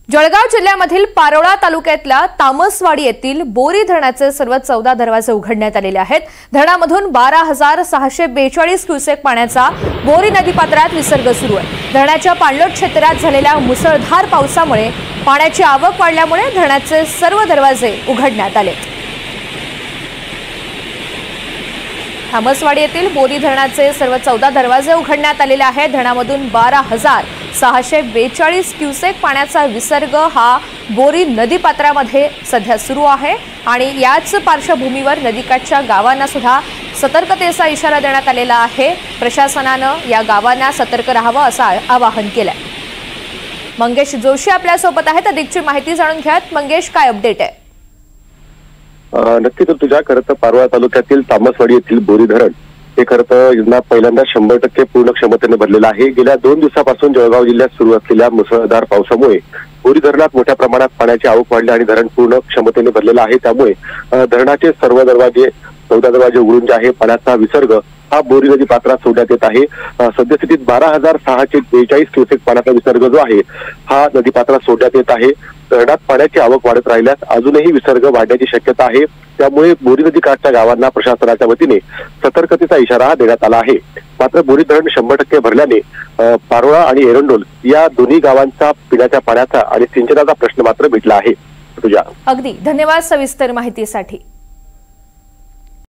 जळगाव जिल्ह्यामधील पारोळा तालुक्यातल्या तामसवाडी येथील बोरी धरणाचे सर्व 14 दरवाजे उघडण्यात आलेले आहेत। धरणामधून 12,642 क्युसेक पाण्याचा बोरी नदीपात्रात विसर्ग सुरू आहे। धरणाच्या पाणलोट क्षेत्रात झालेल्या मुसळधार पावसामुळे पाण्याची आवक वाढल्यामुळे धरणाचे सर्व दरवाजे उघडण्यात आले। तामसवाडी येथील बोरी धरणाचे सर्व 14 दरवाजे उघडण्यात आलेले आहेत। धरणामधून 12,642 क्युसेक पाण्याचा विसर्ग हा बोरी नदीपात्रामध्ये सध्या सुरू आहे आणि याच पार्श्वभूमीवर नदीकाठच्या गावांना सुद्धा सतर्कतेचा इशारा देण्यात आलेला आहे। प्रशासनाने या गावांना सतर्क राहावं असं आवाहन केलंय। मंगेश जोशी आपल्या सोबत आहेत, अधिकची माहिती जाणून घ्यात। मंगेश, काय अपडेट आहे? नक्की तर तुझ्या खरं तर पारोळा तालुक्यातील तामसवाडी येथील बोरी धरण हे खरं तर यंदा पहिल्यांदा 100% पूर्ण क्षमतेने भरलेलं आहे। गेल्या 2 दिवसापासून जळगाव जिल्ह्यात सुरू असलेल्या मुसळधार पावसामुळे बोरी धरणात मोठ्या प्रमाणात पाण्याची आवक वाढली आणि धरण पूर्ण क्षमतेने भरलेलं आहे। त्यामुळे धरणाचे सर्व दरवाजे 14 दरवाजे उघडून जे आहे पाण्याचा विसर्ग हा बोरी नदी पात्रात सोडण्यात येत आहे। सद्यस्थितीत 12,642 क्युसेक पाण्याचा विसर्ग जो आहे हा नदीपात्रात सोडण्यात येत आहे। धरणात पाण्याची आवक वाढत राहिल्यास अजूनही विसर्ग वाढण्याची शक्यता आहे। त्यामुळे बोरी नदी काठच्या गावांना प्रशासनाच्या वतीने सतर्कतेचा इशारा देण्यात आला आहे। मात्र बोरी धरण 100% भरल्याने पारोळा आणि एरंडोल या दोन्ही गावांचा पिण्याच्या पाण्याचा आणि सिंचनाचा प्रश्न मात्र मिटला आहे। तुझ्या अगदी धन्यवाद सविस्तर माहितीसाठी।